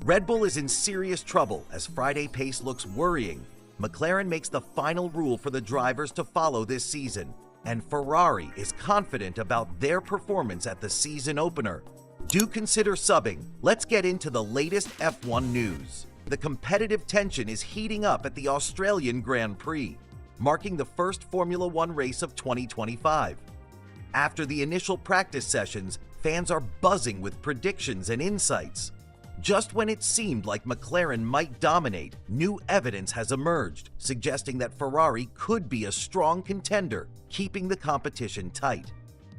Red Bull is in serious trouble as Friday pace looks worrying. McLaren makes the final rule for the drivers to follow this season, and Ferrari is confident about their performance at the season opener. Do consider subbing. Let's get into the latest F1 news. The competitive tension is heating up at the Australian Grand Prix, marking the first Formula One race of 2025. After the initial practice sessions, fans are buzzing with predictions and insights. Just when it seemed like McLaren might dominate, new evidence has emerged, suggesting that Ferrari could be a strong contender, keeping the competition tight.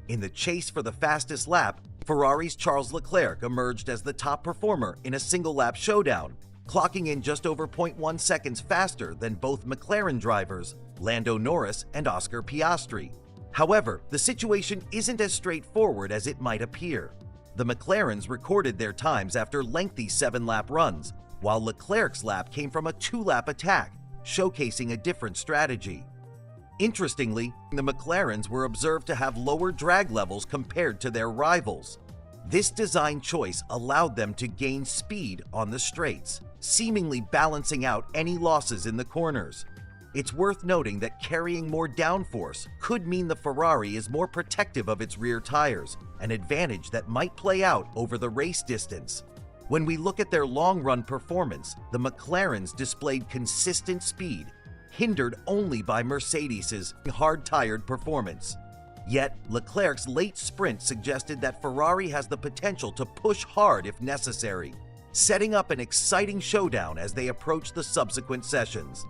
In the chase for the fastest lap, Ferrari's Charles Leclerc emerged as the top performer in a single-lap showdown, clocking in just over 0.1 seconds faster than both McLaren drivers, Lando Norris and Oscar Piastri. However, the situation isn't as straightforward as it might appear. The McLarens recorded their times after lengthy 7-lap runs, while Leclerc's lap came from a 2-lap attack, showcasing a different strategy. Interestingly, the McLarens were observed to have lower drag levels compared to their rivals. This design choice allowed them to gain speed on the straights, seemingly balancing out any losses in the corners. It's worth noting that carrying more downforce could mean the Ferrari is more protective of its rear tires, an advantage that might play out over the race distance. When we look at their long-run performance, the McLarens displayed consistent speed, hindered only by Mercedes's hard-tired performance. Yet, Leclerc's late sprint suggested that Ferrari has the potential to push hard if necessary, setting up an exciting showdown as they approach the subsequent sessions.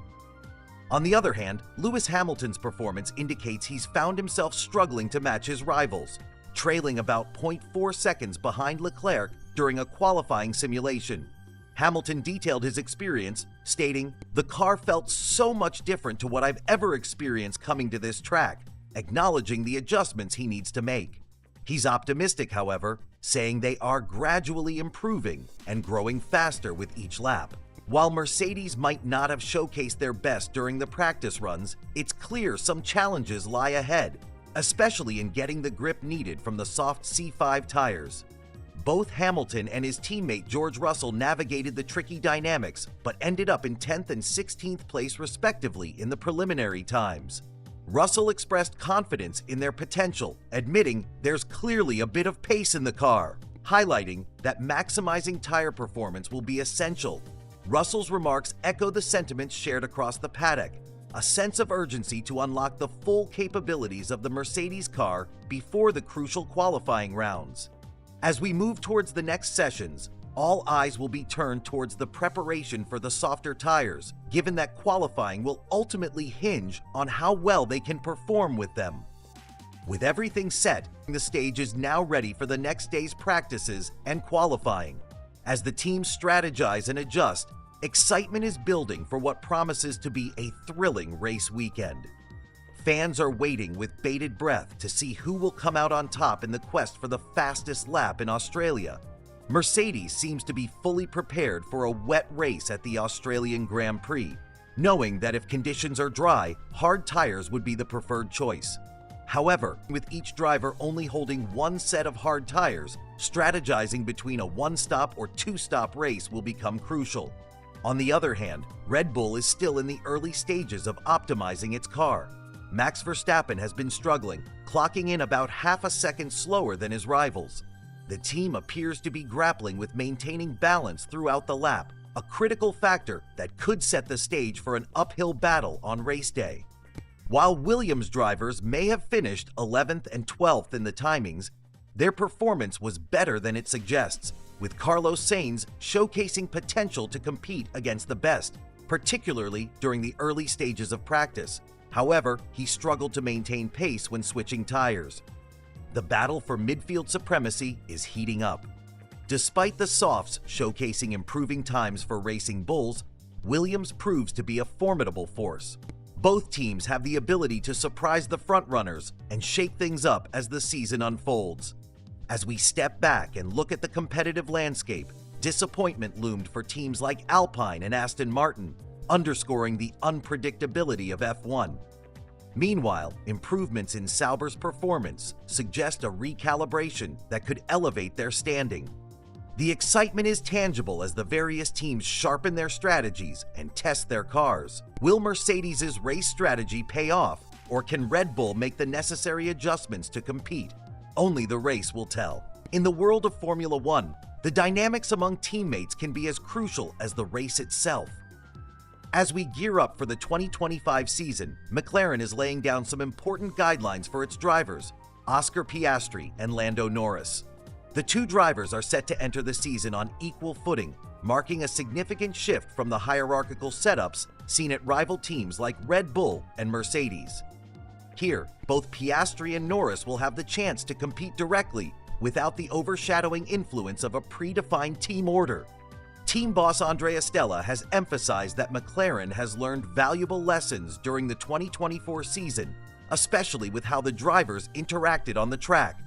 On the other hand, Lewis Hamilton's performance indicates he's found himself struggling to match his rivals, trailing about 0.4 seconds behind Leclerc during a qualifying simulation. Hamilton detailed his experience, stating, "The car felt so much different to what I've ever experienced coming to this track," acknowledging the adjustments he needs to make. He's optimistic, however, saying they are gradually improving and growing faster with each lap. While Mercedes might not have showcased their best during the practice runs, it's clear some challenges lie ahead, especially in getting the grip needed from the soft C5 tires. Both Hamilton and his teammate George Russell navigated the tricky dynamics, but ended up in 10th and 16th place respectively in the preliminary times. Russell expressed confidence in their potential, admitting there's clearly a bit of pace in the car, highlighting that maximizing tire performance will be essential. Russell's remarks echo the sentiments shared across the paddock, a sense of urgency to unlock the full capabilities of the Mercedes car before the crucial qualifying rounds. As we move towards the next sessions, all eyes will be turned towards the preparation for the softer tires, given that qualifying will ultimately hinge on how well they can perform with them. With everything set, the stage is now ready for the next day's practices and qualifying. As the teams strategize and adjust, excitement is building for what promises to be a thrilling race weekend. Fans are waiting with bated breath to see who will come out on top in the quest for the fastest lap in Australia. Mercedes seems to be fully prepared for a wet race at the Australian Grand Prix, knowing that if conditions are dry, hard tires would be the preferred choice. However, with each driver only holding one set of hard tires, strategizing between a one-stop or two-stop race will become crucial. On the other hand, Red Bull is still in the early stages of optimizing its car. Max Verstappen has been struggling, clocking in about half a second slower than his rivals. The team appears to be grappling with maintaining balance throughout the lap, a critical factor that could set the stage for an uphill battle on race day. While Williams drivers may have finished 11th and 12th in the timings, their performance was better than it suggests, with Carlos Sainz showcasing potential to compete against the best, particularly during the early stages of practice. However, he struggled to maintain pace when switching tires. The battle for midfield supremacy is heating up. Despite the softs showcasing improving times for racing bulls, Williams proves to be a formidable force. Both teams have the ability to surprise the frontrunners and shake things up as the season unfolds. As we step back and look at the competitive landscape, disappointment loomed for teams like Alpine and Aston Martin, underscoring the unpredictability of F1. Meanwhile, improvements in Sauber's performance suggest a recalibration that could elevate their standing. The excitement is tangible as the various teams sharpen their strategies and test their cars. Will Mercedes' race strategy pay off, or can Red Bull make the necessary adjustments to compete? Only the race will tell. In the world of Formula One, the dynamics among teammates can be as crucial as the race itself. As we gear up for the 2025 season, McLaren is laying down some important guidelines for its drivers, Oscar Piastri and Lando Norris. The two drivers are set to enter the season on equal footing, marking a significant shift from the hierarchical setups seen at rival teams like Red Bull and Mercedes. Here, both Piastri and Norris will have the chance to compete directly without the overshadowing influence of a predefined team order. Team boss Andrea Stella has emphasized that McLaren has learned valuable lessons during the 2024 season, especially with how the drivers interacted on the track.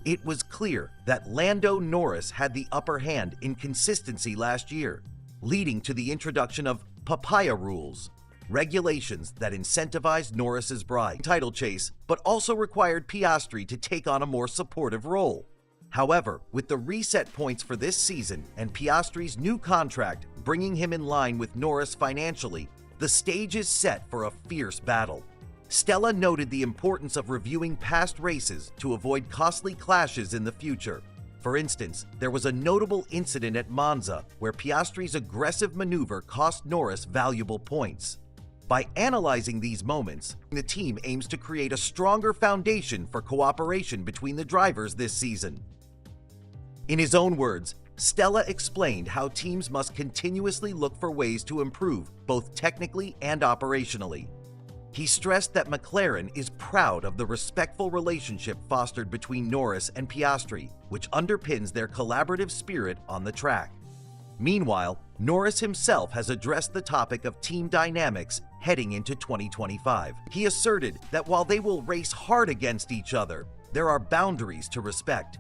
It was clear that Lando Norris had the upper hand in consistency last year, leading to the introduction of papaya rules, regulations that incentivized Norris's title chase, but also required Piastri to take on a more supportive role. However, with the reset points for this season and Piastri's new contract bringing him in line with Norris financially, the stage is set for a fierce battle. Stella noted the importance of reviewing past races to avoid costly clashes in the future. For instance, there was a notable incident at Monza where Piastri's aggressive maneuver cost Norris valuable points. By analyzing these moments, the team aims to create a stronger foundation for cooperation between the drivers this season. In his own words, Stella explained how teams must continuously look for ways to improve, both technically and operationally. He stressed that McLaren is proud of the respectful relationship fostered between Norris and Piastri, which underpins their collaborative spirit on the track. Meanwhile, Norris himself has addressed the topic of team dynamics heading into 2025. He asserted that while they will race hard against each other, there are boundaries to respect.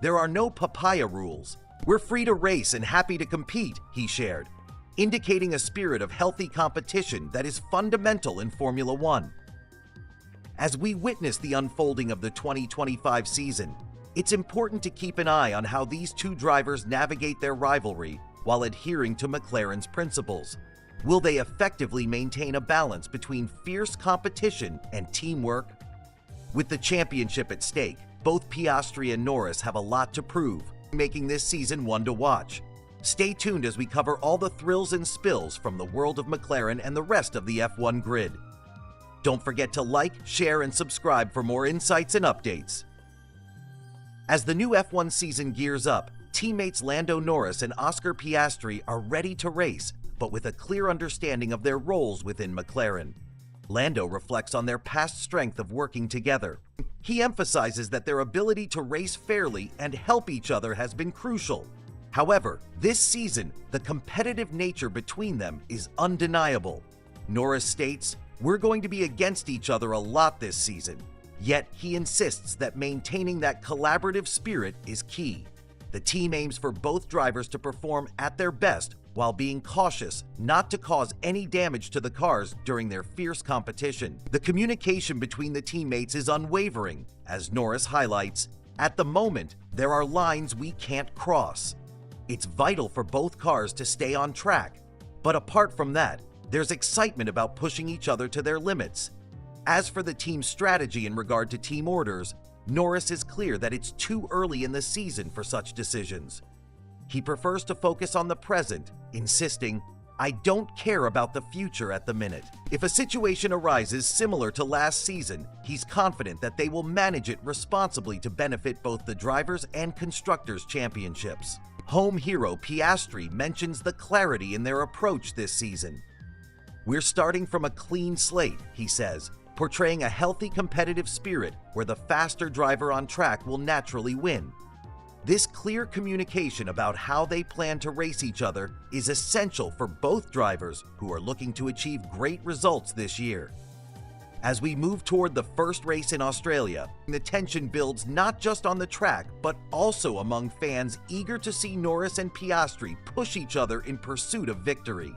There are no papaya rules. We're free to race and happy to compete, he shared, indicating a spirit of healthy competition that is fundamental in Formula One. As we witness the unfolding of the 2025 season, it's important to keep an eye on how these two drivers navigate their rivalry while adhering to McLaren's principles. Will they effectively maintain a balance between fierce competition and teamwork? With the championship at stake, both Piastri and Norris have a lot to prove, making this season one to watch. Stay tuned as we cover all the thrills and spills from the world of McLaren and the rest of the F1 grid. Don't forget to like, share, and subscribe for more insights and updates. As the new F1 season gears up, teammates Lando Norris and Oscar Piastri are ready to race, but with a clear understanding of their roles within McLaren. Lando reflects on their past strength of working together. He emphasizes that their ability to race fairly and help each other has been crucial. However, this season, the competitive nature between them is undeniable. Norris states, "We're going to be against each other a lot this season." Yet he insists that maintaining that collaborative spirit is key. The team aims for both drivers to perform at their best while being cautious not to cause any damage to the cars during their fierce competition. The communication between the teammates is unwavering, as Norris highlights, "At the moment, there are lines we can't cross." It's vital for both cars to stay on track, but apart from that, there's excitement about pushing each other to their limits. As for the team's strategy in regard to team orders, Norris is clear that it's too early in the season for such decisions. He prefers to focus on the present, insisting, "I don't care about the future at the minute." If a situation arises similar to last season, he's confident that they will manage it responsibly to benefit both the drivers and constructors' championships. Home hero Piastri mentions the clarity in their approach this season. "We're starting from a clean slate," he says, portraying a healthy competitive spirit where the faster driver on track will naturally win. This clear communication about how they plan to race each other is essential for both drivers who are looking to achieve great results this year. As we move toward the first race in Australia, the tension builds not just on the track, but also among fans eager to see Norris and Piastri push each other in pursuit of victory.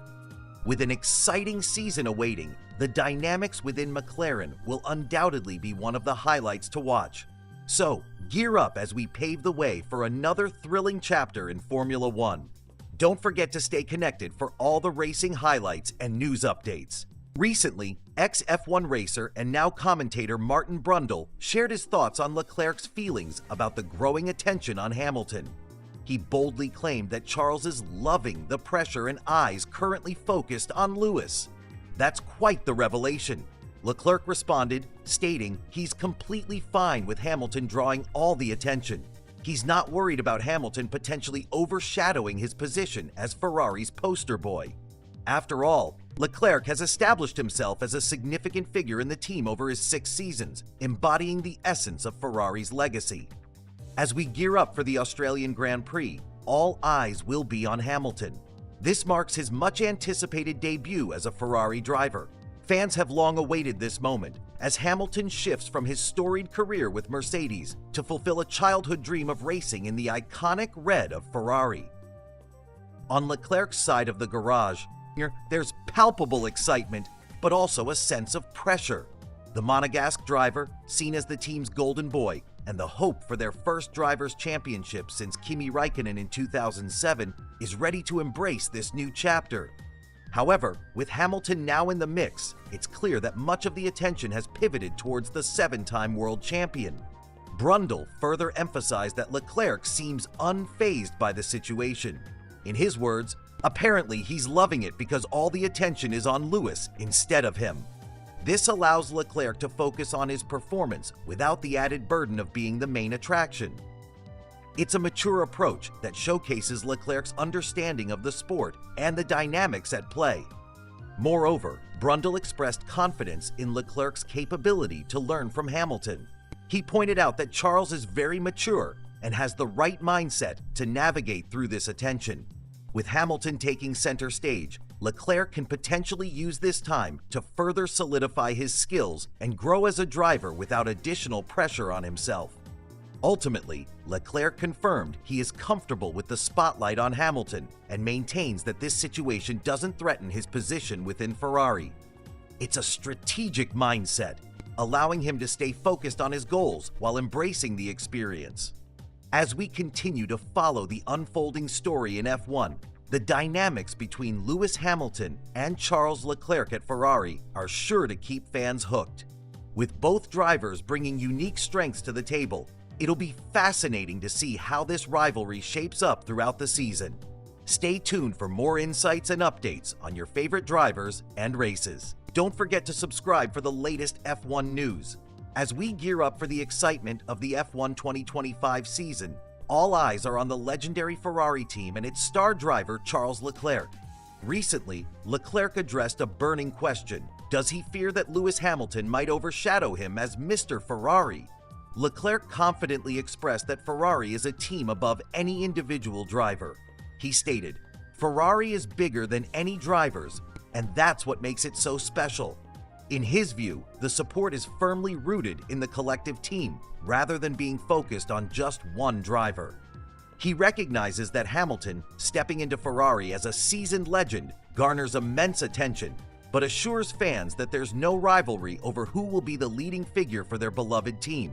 With an exciting season awaiting, the dynamics within McLaren will undoubtedly be one of the highlights to watch. So, gear up as we pave the way for another thrilling chapter in Formula One. Don't forget to stay connected for all the racing highlights and news updates. Recently, ex-F1 racer and now commentator Martin Brundle shared his thoughts on Leclerc's feelings about the growing attention on Hamilton. He boldly claimed that Charles is loving the pressure and eyes currently focused on Lewis. That's quite the revelation. Leclerc responded, stating he's completely fine with Hamilton drawing all the attention. He's not worried about Hamilton potentially overshadowing his position as Ferrari's poster boy. After all, Leclerc has established himself as a significant figure in the team over his 6 seasons, embodying the essence of Ferrari's legacy. As we gear up for the Australian Grand Prix, all eyes will be on Hamilton. This marks his much-anticipated debut as a Ferrari driver. Fans have long awaited this moment, as Hamilton shifts from his storied career with Mercedes to fulfill a childhood dream of racing in the iconic red of Ferrari. On Leclerc's side of the garage, there's palpable excitement, but also a sense of pressure. The Monegasque driver, seen as the team's golden boy and the hope for their first Drivers' Championship since Kimi Räikkönen in 2007, is ready to embrace this new chapter. However, with Hamilton now in the mix, it's clear that much of the attention has pivoted towards the 7-time world champion. Brundle further emphasized that Leclerc seems unfazed by the situation. In his words, apparently he's loving it because all the attention is on Lewis instead of him. This allows Leclerc to focus on his performance without the added burden of being the main attraction. It's a mature approach that showcases Leclerc's understanding of the sport and the dynamics at play. Moreover, Brundle expressed confidence in Leclerc's capability to learn from Hamilton. He pointed out that Charles is very mature and has the right mindset to navigate through this attention. With Hamilton taking center stage, Leclerc can potentially use this time to further solidify his skills and grow as a driver without additional pressure on himself. Ultimately, Leclerc confirmed he is comfortable with the spotlight on Hamilton and maintains that this situation doesn't threaten his position within Ferrari. It's a strategic mindset, allowing him to stay focused on his goals while embracing the experience. As we continue to follow the unfolding story in F1, the dynamics between Lewis Hamilton and Charles Leclerc at Ferrari are sure to keep fans hooked. With both drivers bringing unique strengths to the table, it'll be fascinating to see how this rivalry shapes up throughout the season. Stay tuned for more insights and updates on your favorite drivers and races. Don't forget to subscribe for the latest F1 news. As we gear up for the excitement of the F1 2025 season, all eyes are on the legendary Ferrari team and its star driver Charles Leclerc. Recently, Leclerc addressed a burning question. Does he fear that Lewis Hamilton might overshadow him as Mr. Ferrari? Leclerc confidently expressed that Ferrari is a team above any individual driver. He stated, "Ferrari is bigger than any drivers, and that's what makes it so special." In his view, the support is firmly rooted in the collective team, rather than being focused on just one driver. He recognizes that Hamilton, stepping into Ferrari as a seasoned legend, garners immense attention, but assures fans that there's no rivalry over who will be the leading figure for their beloved team.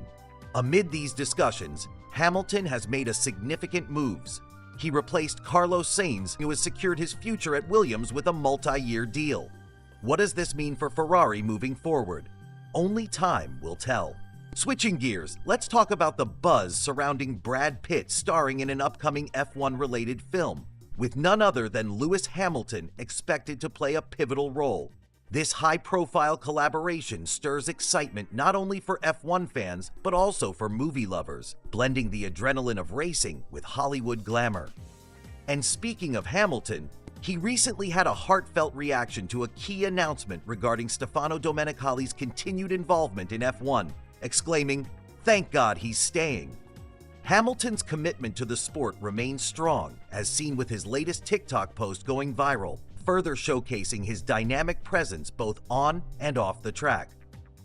Amid these discussions, Hamilton has made a significant moves. He replaced Carlos Sainz, who has secured his future at Williams with a multi-year deal. What does this mean for Ferrari moving forward? Only time will tell. Switching gears, let's talk about the buzz surrounding Brad Pitt starring in an upcoming F1-related film, with none other than Lewis Hamilton expected to play a pivotal role. This high-profile collaboration stirs excitement not only for F1 fans, but also for movie lovers, blending the adrenaline of racing with Hollywood glamour. And speaking of Hamilton, he recently had a heartfelt reaction to a key announcement regarding Stefano Domenicali's continued involvement in F1, exclaiming, "Thank God he's staying." Hamilton's commitment to the sport remains strong, as seen with his latest TikTok post going viral, further showcasing his dynamic presence both on and off the track.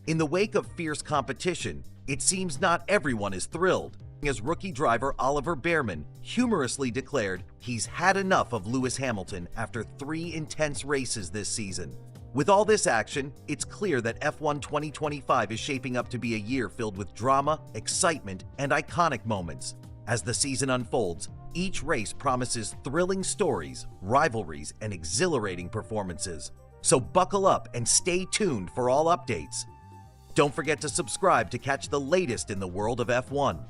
In the wake of fierce competition, it seems not everyone is thrilled, as rookie driver Oliver Bearman humorously declared he's had enough of Lewis Hamilton after 3 intense races this season. With all this action, it's clear that F1 2025 is shaping up to be a year filled with drama, excitement, and iconic moments. As the season unfolds, each race promises thrilling stories, rivalries, and exhilarating performances. So buckle up and stay tuned for all updates. Don't forget to subscribe to catch the latest in the world of F1.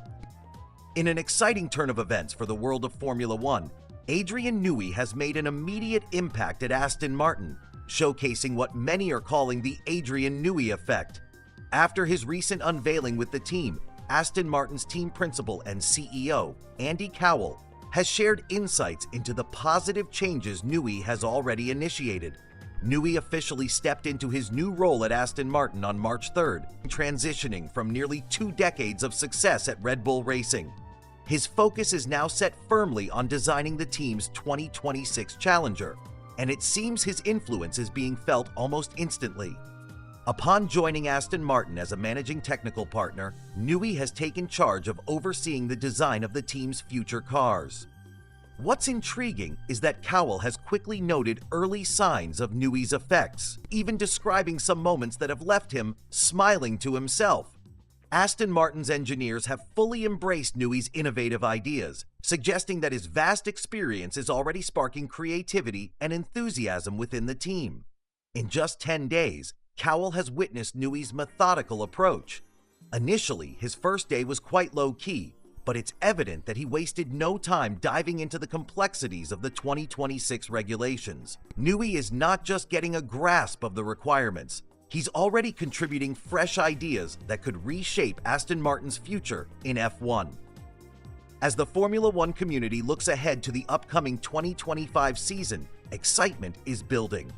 In an exciting turn of events for the world of Formula One, Adrian Newey has made an immediate impact at Aston Martin, showcasing what many are calling the Adrian Newey effect. After his recent unveiling with the team, Aston Martin's team principal and CEO, Andy Cowell, has shared insights into the positive changes Newey has already initiated. Newey officially stepped into his new role at Aston Martin on March 3rd, transitioning from nearly 2 decades of success at Redbulll Racing. His focus is now set firmly on designing the team's 2026 Challenger, and it seems his influence is being felt almost instantly. Upon joining Aston Martin as a managing technical partner, Newey has taken charge of overseeing the design of the team's future cars. What's intriguing is that Cowell has quickly noted early signs of Newey's effects, even describing some moments that have left him smiling to himself. Aston Martin's engineers have fully embraced Newey's innovative ideas, suggesting that his vast experience is already sparking creativity and enthusiasm within the team. In just 10 days, Cowell has witnessed Newey's methodical approach. Initially, his first day was quite low-key, but it's evident that he wasted no time diving into the complexities of the 2026 regulations. Newey is not just getting a grasp of the requirements, he's already contributing fresh ideas that could reshape Aston Martin's future in F1. As the Formula One community looks ahead to the upcoming 2025 season, excitement is building.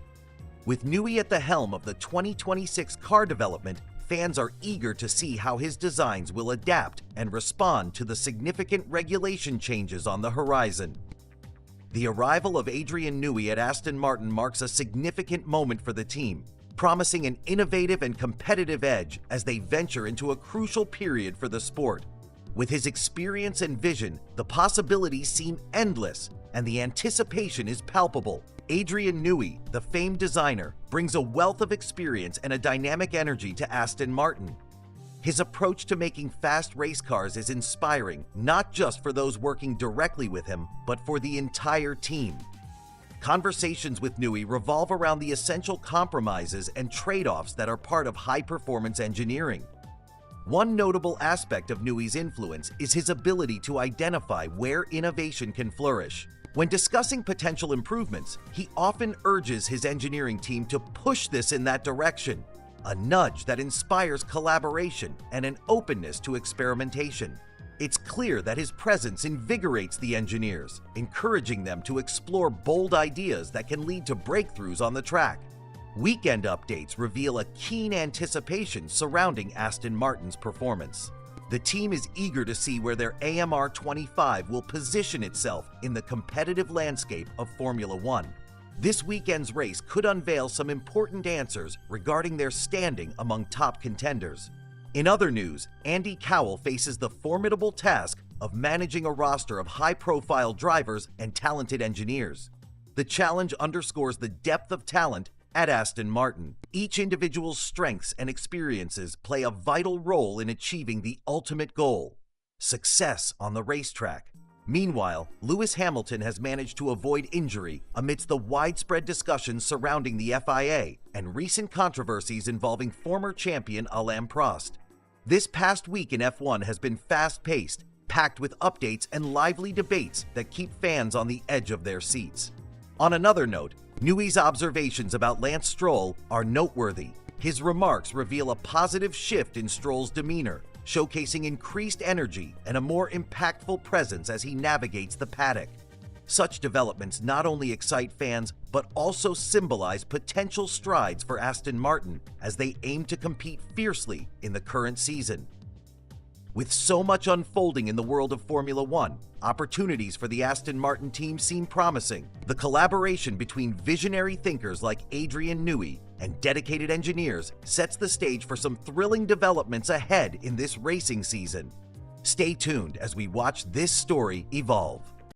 With Newey at the helm of the 2026 car development, fans are eager to see how his designs will adapt and respond to the significant regulation changes on the horizon. The arrival of Adrian Newey at Aston Martin marks a significant moment for the team, promising an innovative and competitive edge as they venture into a crucial period for the sport. With his experience and vision, the possibilities seem endless, and the anticipation is palpable. Adrian Newey, the famed designer, brings a wealth of experience and a dynamic energy to Aston Martin. His approach to making fast race cars is inspiring, not just for those working directly with him, but for the entire team. Conversations with Newey revolve around the essential compromises and trade-offs that are part of high-performance engineering. One notable aspect of Newey's influence is his ability to identify where innovation can flourish. When discussing potential improvements, he often urges his engineering team to push this in that direction, a nudge that inspires collaboration and an openness to experimentation. It's clear that his presence invigorates the engineers, encouraging them to explore bold ideas that can lead to breakthroughs on the track. Weekend updates reveal a keen anticipation surrounding Aston Martin's performance. The team is eager to see where their AMR 25 will position itself in the competitive landscape of Formula One. This weekend's race could unveil some important answers regarding their standing among top contenders. In other news, Andy Cowell faces the formidable task of managing a roster of high-profile drivers and talented engineers. The challenge underscores the depth of talent at Aston Martin. Each individual's strengths and experiences play a vital role in achieving the ultimate goal: success on the racetrack. Meanwhile, Lewis Hamilton has managed to avoid injury amidst the widespread discussions surrounding the FIA and recent controversies involving former champion Alain Prost. This past week in F1 has been fast-paced, packed with updates and lively debates that keep fans on the edge of their seats. On another note, Newey's observations about Lance Stroll are noteworthy. His remarks reveal a positive shift in Stroll's demeanor, showcasing increased energy and a more impactful presence as he navigates the paddock. Such developments not only excite fans, but also symbolize potential strides for Aston Martin as they aim to compete fiercely in the current season. With so much unfolding in the world of Formula One, opportunities for the Aston Martin team seem promising. The collaboration between visionary thinkers like Adrian Newey and dedicated engineers sets the stage for some thrilling developments ahead in this racing season. Stay tuned as we watch this story evolve.